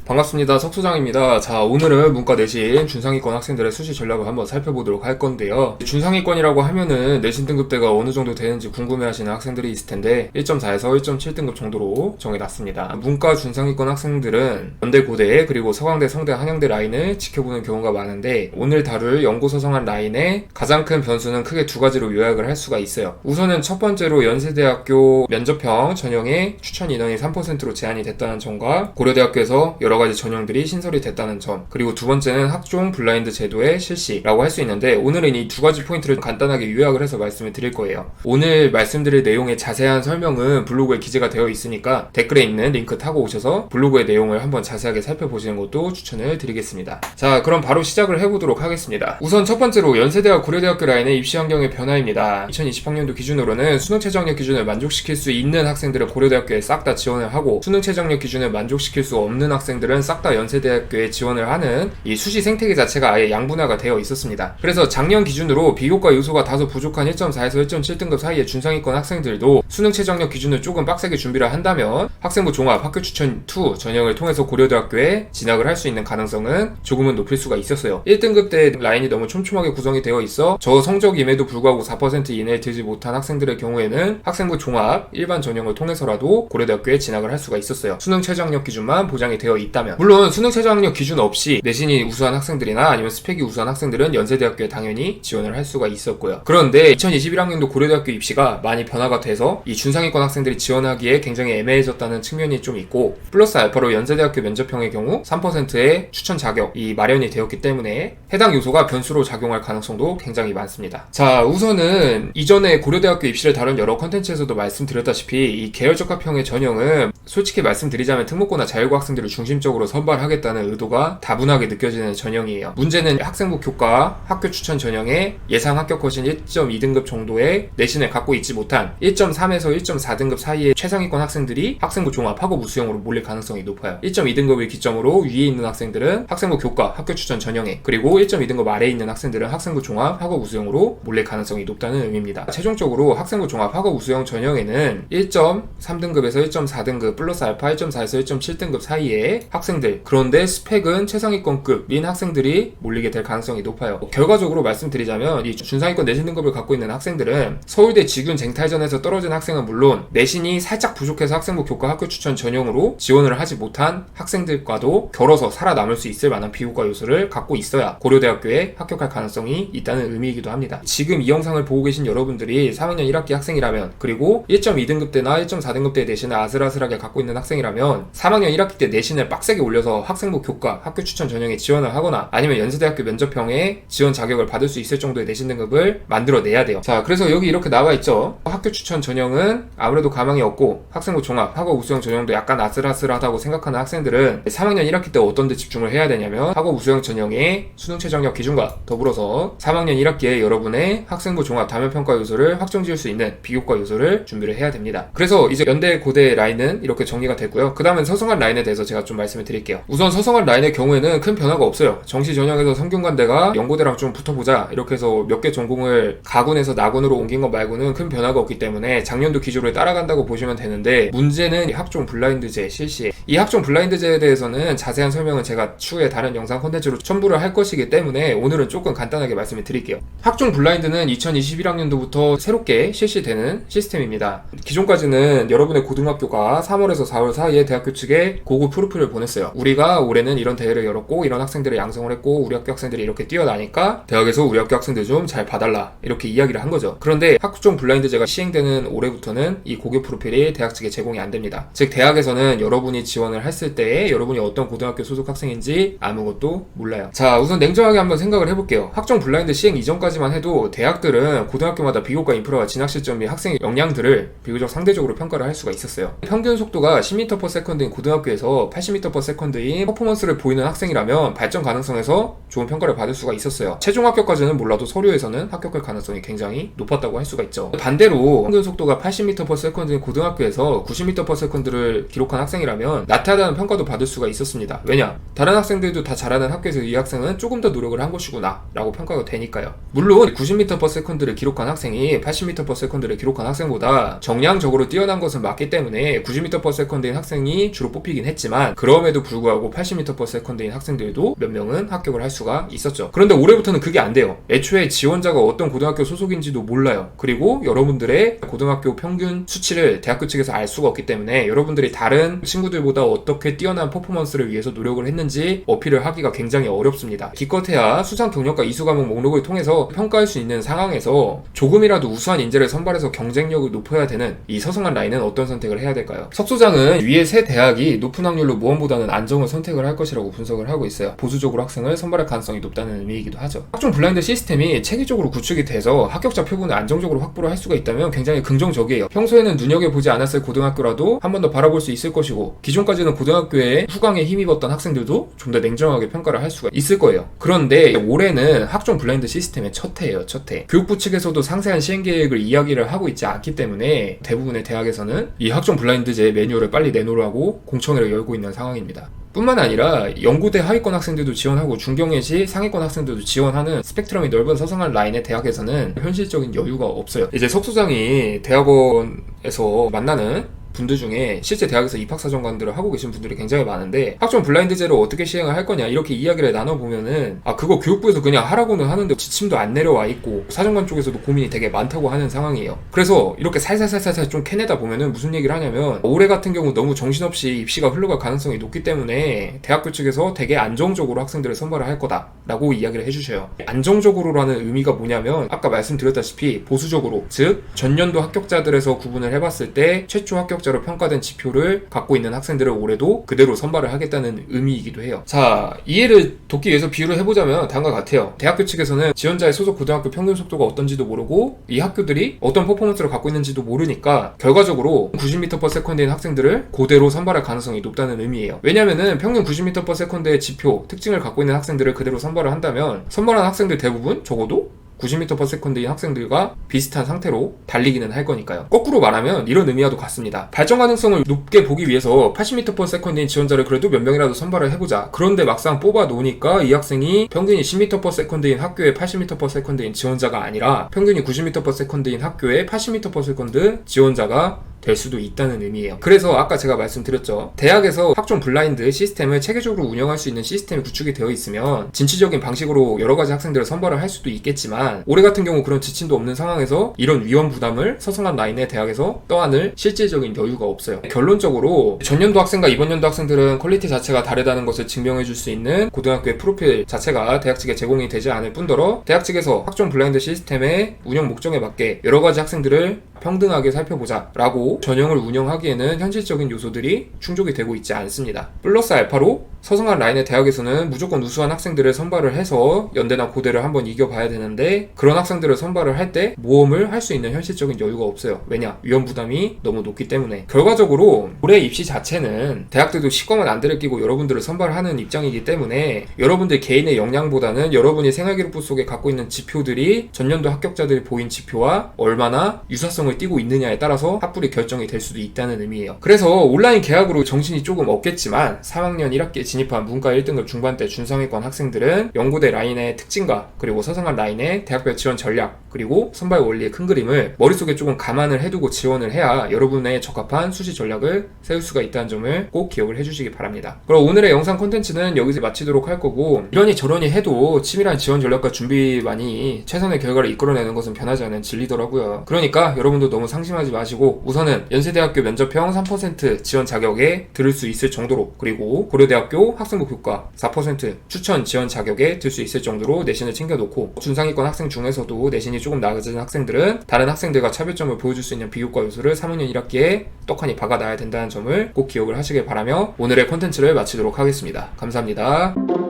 반갑습니다. 석소장입니다. 자, 오늘은 문과 내신 준상위권 학생들의 수시 전략을 한번 살펴보도록 할 건데요. 준상위권이라고 하면은 내신 등급대가 어느 정도 되는지 궁금해하시는 학생들이 있을 텐데 1.4에서 1.7등급 정도로 정해놨습니다. 문과 준상위권 학생들은 연대, 고대, 그리고 서강대, 성대, 한양대 라인을 지켜보는 경우가 많은데 오늘 다룰 연고서성한 라인의 가장 큰 변수는 크게 두 가지로 요약을 할 수가 있어요. 우선은 첫 번째로 연세대학교 면접형 전형의 추천 인원이 3%로 제한이 됐다는 점과 고려대학교에서 여러 가지 전형들이 신설이 됐다는 점, 그리고 두 번째는 학종 블라인드 제도의 실시라고 할 수 있는데 오늘은 이 두 가지 포인트를 간단하게 요약을 해서 말씀을 드릴 거예요. 오늘 말씀드릴 내용의 자세한 설명은 블로그에 기재가 되어 있으니까 댓글에 있는 링크 타고 오셔서 블로그의 내용을 한번 자세하게 살펴보시는 것도 추천을 드리겠습니다. 자, 그럼 바로 시작을 해보도록 하겠습니다. 우선 첫 번째로 연세대와 고려대학교 라인의 입시 환경의 변화입니다. 2020학년도 기준으로는 수능 최저학력 기준을 만족시킬 수 있는 학생들은 고려대학교에 싹 다 지원을 하고 수능 최저학력 기준을 만족시킬 수 없는 학생들은 싹 다 연세대학교에 지원을 하는 이 수시 생태계 자체가 아예 양분화가 되어 있었습니다. 그래서 작년 기준으로 비교과 요소가 다소 부족한 1.4에서 1.7등급 사이의 준상위권 학생들도 수능 최저학력 기준을 조금 빡세게 준비를 한다면 학생부 종합 학교 추천 2 전형을 통해서 고려대학교에 진학을 할 수 있는 가능성은 조금은 높일 수가 있었어요. 1등급 때 라인이 너무 촘촘하게 구성이 되어 있어 저 성적임에도 불구하고 4% 이내에 들지 못한 학생들의 경우에는 학생부 종합 일반 전형을 통해서라도 고려대학교에 진학을 할 수가 있었어요. 수능 최저학력 기준만 보장이 되어 있다면. 물론 수능 최저학력 기준 없이 내신이 우수한 학생들이나 아니면 스펙이 우수한 학생들은 연세대학교에 당연히 지원을 할 수가 있었고요. 그런데 2021학년도 고려대학교 입시가 많이 변화가 돼서 이 준상위권 학생들이 지원하기에 굉장히 애매해졌다는 측면이 좀 있고 플러스 알파로 연세대학교 면접형의 경우 3%의 추천 자격이 마련이 되었기 때문에 해당 요소가 변수로 작용할 가능성도 굉장히 많습니다. 자, 우선은 이전에 고려대학교 입시를 다룬 여러 컨텐츠에서도 말씀드렸다시피 이 계열적합형의 전형은 솔직히 말씀드리자면 특목고나 자율고 학생들을 중심적으로 선발하겠다는 의도가 다분하게 느껴지는 전형이에요. 문제는 학생부 교과 학교 추천 전형의 예상 합격 컷인 1.2등급 정도의 내신을 갖고 있지 못한 1.3에서 1.4등급 사이의 최상위권 학생들이 학생부 종합 학업 우수형으로 몰릴 가능성이 높아요. 1.2등급을 기점으로 위에 있는 학생들은 학생부 교과 학교 추천 전형에, 그리고 1.2등급 아래에 있는 학생들은 학생부 종합 학업 우수형으로 몰릴 가능성이 높다는 의미입니다. 최종적으로 학생부 종합 학업 우수형 전형에는 1.3등급에서 1.4등급 플러스 알파 1.4에서 1.7등급 사이의 학생들, 그런데 스펙은 최상위권급인 학생들이 몰리게 될 가능성이 높아요. 결과적으로 말씀드리자면 이 준상위권 내신 등급을 갖고 있는 학생들은 서울대 직윤 쟁탈전에서 떨어진 학생은 물론 내신이 살짝 부족해서 학생부 교과 학교 추천 전형으로 지원을 하지 못한 학생들과도 겨뤄서 살아남을 수 있을 만한 비교과 요소를 갖고 있어야 고려대학교에 합격할 가능성이 있다는 의미이기도 합니다. 지금 이 영상을 보고 계신 여러분들이 3학년 1학기 학생이라면, 그리고 1.2등급 때나 1.4등급 때 내신을 아슬아슬하게 갖고 있는 학생이라면 3학년 1학기 때 내신을 빡세게 올려서 학생부 교과 학교 추천 전형에 지원을 하거나 아니면 연세대학교 면접형에 지원 자격을 받을 수 있을 정도의 내신 등급을 만들어내야 돼요. 자, 그래서 여기 이렇게 나와 있죠. 학교 추천 전형은 아무래도 가망이 없고 학생부 종합 학업 우수형 전형도 약간 아슬아슬하다고 생각하는 학생들은 3학년 1학기 때 어떤 데 집중을 해야 되냐면 학업 우수형 전형의 수능 최저학력 기준과 더불어서 3학년 1학기에 여러분의 학생부 종합 다면평가 요소를 확정 지을 수 있는 비교과 요소를 준비를 해야 됩니다. 그래서 이제 연대 고대 라인은 이렇게 정리가 됐고요. 그 다음엔 서성한 라인에 대해서 제가 좀 말씀을 드릴게요. 우선 서성한 라인의 경우에는 큰 변화가 없어요. 정시 전형에서 성균관대가 연고대랑 좀 붙어보자 이렇게 해서 몇 개 전공을 가군에서 나군으로 옮긴 것 말고는 큰 변화가 없기 때문에 작년도 기조를 따라간다고 보시면 되는데, 문제는 학종 블라인드제 실시. 이 학종 블라인드제에 대해서는 자세한 설명은 제가 추후에 다른 영상 콘텐츠로 첨부를 할 것이기 때문에 오늘은 조금 간단하게 말씀을 드릴게요. 학종 블라인드는 2021학년도부터 새롭게 실시되는 시스템입니다. 기존까지는 여러분의 고등학교가 3월에서 4월 사이에 대학교 측에 고급 프로필을 보냈어요. 우리가 올해는 이런 대회를 열었고 이런 학생들을 양성을 했고 우리 학교 학생들이 이렇게 뛰어나니까 대학에서 우리 학교 학생들 좀 잘 봐달라 이렇게 이야기를 한 거죠. 그런데 학종 블라인드제가 시행되는 올해부터는 이 고급 프로필이 대학 측에 제공이 안 됩니다. 즉 대학에서는 여러분이 지원을 했을 때 여러분이 어떤 고등학교 소속 학생인지 아무것도 몰라요. 자, 우선 냉정하게 한번 생각을 해볼게요. 학종 블라인드 시행 이전까지만 해도 대학들은 고등학교마다 비교과 인프라와 진학 실점 및 학생의 역량들을 비교적 상대적으로 평가를 할 수가 있었어요. 평균 속도가 10m/s인 고등학교에서 80m/s인 퍼포먼스를 보이는 학생이라면 발전 가능성에서 좋은 평가를 받을 수가 있었어요. 최종 합격까지는 몰라도 서류에서는 합격할 가능성이 굉장히 높았다고 할 수가 있죠. 반대로 평균 속도가 80m/s인 고등학교에서 90m/s를 기록한 학생이라면 나태하다는 평가도 받을 수가 있었습니다. 왜냐? 다른 학생들도 다 잘하는 학교에서 이 학생은 조금 더 노력을 한 것이구나 라고 평가가 되니까요. 물론 90m/s를 기록한 학생이 80m/s를 기록한 학생보다 정량적으로 뛰어난 것은 맞기 때문에 90m/s인 학생이 주로 뽑히긴 했지만, 그런 그럼에도 불구하고 80m/s인 학생들도 몇 명은 합격을 할 수가 있었죠. 그런데 올해부터는 그게 안 돼요. 애초에 지원자가 어떤 고등학교 소속인지도 몰라요. 그리고 여러분들의 고등학교 평균 수치를 대학교 측에서 알 수가 없기 때문에 여러분들이 다른 친구들보다 어떻게 뛰어난 퍼포먼스를 위해서 노력을 했는지 어필을 하기가 굉장히 어렵습니다. 기껏해야 수상 경력과 이수 과목 목록을 통해서 평가할 수 있는 상황에서 조금이라도 우수한 인재를 선발해서 경쟁력을 높여야 되는 이 서성한 라인은 어떤 선택을 해야 될까요? 석소장은 위의 세 대학이 높은 확률로 무언보다는 안정을 선택을 할 것이라고 분석을 하고 있어요. 보수적으로 학생을 선발할 가능성이 높다는 의미이기도 하죠. 학종 블라인드 시스템이 체계적으로 구축이 돼서 합격자 표본을 안정적으로 확보를 할 수가 있다면 굉장히 긍정적이에요. 평소에는 눈여겨보지 않았을 고등학교라도 한 번 더 바라볼 수 있을 것이고, 기존까지는 고등학교에 후광에 힘입었던 학생들도 좀 더 냉정하게 평가를 할 수가 있을 거예요. 그런데 올해는 학종 블라인드 시스템의 첫 해예요. 첫 해. 교육부 측에서도 상세한 시행 계획을 이야기를 하고 있지 않기 때문에 대부분의 대학에서는 이 학종 블라인드제 매뉴얼을 빨리 내놓으라고 공청회를 열고 있는 상황입니다. 뿐만 아니라 연구대 하위권 학생들도 지원하고 중경외시 상위권 학생들도 지원하는 스펙트럼이 넓은 서성한 라인의 대학에서는 현실적인 여유가 없어요. 이제 석소장이 대학원에서 만나는 분들 중에 실제 대학에서 입학사정관들을 하고 계신 분들이 굉장히 많은데, 학종 블라인드제를 어떻게 시행을 할 거냐 이렇게 이야기를 나눠보면은 그거 교육부에서 그냥 하라고는 하는데 지침도 안 내려와 있고 사정관 쪽에서도 고민이 되게 많다고 하는 상황이에요. 그래서 이렇게 살살살살 좀 캐내다 보면은 무슨 얘기를 하냐면, 올해 같은 경우 너무 정신없이 입시가 흘러갈 가능성이 높기 때문에 대학교 측에서 되게 안정적으로 학생들을 선발을 할 거다 라고 이야기를 해주셔요. 안정적으로라는 의미가 뭐냐면, 아까 말씀드렸다시피 보수적으로, 즉 전년도 합격자들에서 구분을 해봤을 때 최초 합격자 로 평가된 지표를 갖고 있는 학생들을 올해도 그대로 선발을 하겠다는 의미이기도 해요. 자, 이해를 돕기 위해서 비유를 해보자면 다음과 같아요. 대학교 측에서는 지원자의 소속 고등학교 평균 속도가 어떤지도 모르고 이 학교들이 어떤 퍼포먼스를 갖고 있는지도 모르니까 결과적으로 90m/s인 학생들을 그대로 선발할 가능성이 높다는 의미예요. 왜냐면은 평균 90m/s의 지표 특징을 갖고 있는 학생들을 그대로 선발을 한다면 선발한 학생들 대부분 적어도 90m/s인 학생들과 비슷한 상태로 달리기는 할 거니까요. 거꾸로 말하면 이런 의미와도 같습니다. 발전 가능성을 높게 보기 위해서 80m/s인 지원자를 그래도 몇 명이라도 선발을 해보자. 그런데 막상 뽑아 놓으니까 이 학생이 평균이 10m/s인 학교에 80m/s인 지원자가 아니라 평균이 90m/s인 학교에 80m/s 지원자가 될 수도 있다는 의미예요. 그래서 아까 제가 말씀드렸죠. 대학에서 학종 블라인드 시스템을 체계적으로 운영할 수 있는 시스템이 구축이 되어 있으면 진취적인 방식으로 여러 가지 학생들을 선발을 할 수도 있겠지만, 올해 같은 경우 그런 지침도 없는 상황에서 이런 위험 부담을 서성한 라인의 대학에서 떠안을 실질적인 여유가 없어요. 결론적으로 전년도 학생과 이번 연도 학생들은 퀄리티 자체가 다르다는 것을 증명해 줄 수 있는 고등학교의 프로필 자체가 대학 측에 제공이 되지 않을 뿐더러 대학 측에서 학종 블라인드 시스템의 운영 목적에 맞게 여러 가지 학생들을 평등하게 살펴보자 라고 전형을 운영하기에는 현실적인 요소들이 충족이 되고 있지 않습니다. 플러스 알파로 서성한 라인의 대학에서는 무조건 우수한 학생들을 선발을 해서 연대나 고대를 한번 이겨봐야 되는데, 그런 학생들을 선발을 할 때 모험을 할 수 있는 현실적인 여유가 없어요. 왜냐? 위험 부담이 너무 높기 때문에. 결과적으로 올해 입시 자체는 대학들도 시검을 안 들이끼고 여러분들을 선발하는 입장이기 때문에 여러분들 개인의 역량보다는 여러분이 생활기록부 속에 갖고 있는 지표들이 전년도 합격자들이 보인 지표와 얼마나 유사성을 띠고 있느냐에 따라서 합불이 결정이 될 수도 있다는 의미예요. 그래서 온라인 개학으로 정신이 조금 없겠지만 3학년 1학기에 진입한 문과 1등급 중반대 준상위권 학생들은 연구대 라인의 특징과 그리고 서성한 라인의 대학별 지원 전략 그리고 선발 원리의 큰 그림을 머릿속에 조금 감안을 해두고 지원을 해야 여러분의 적합한 수시 전략을 세울 수가 있다는 점을 꼭 기억을 해주시기 바랍니다. 그럼 오늘의 영상 콘텐츠는 여기서 마치도록 할 거고, 이러니 저러니 해도 치밀한 지원 전략과 준비만이 최선의 결과를 이끌어내는 것은 변하지 않는 진리더라고요. 그러니까 여러분도 너무 상심하지 마시고 우선은 연세대학교 면접형 3% 지원 자격에 들을 수 있을 정도로, 그리고 고려대학교 학생부 교과 4% 추천 지원 자격에 들 수 있을 정도로 내신을 챙겨놓고, 준상위권 학생 중에서도 내신이 조금 낮은 학생들은 다른 학생들과 차별점을 보여줄 수 있는 비교과 요소를 3학년 1학기에 떡하니 박아놔야 된다는 점을 꼭 기억을 하시길 바라며 오늘의 콘텐츠를 마치도록 하겠습니다. 감사합니다.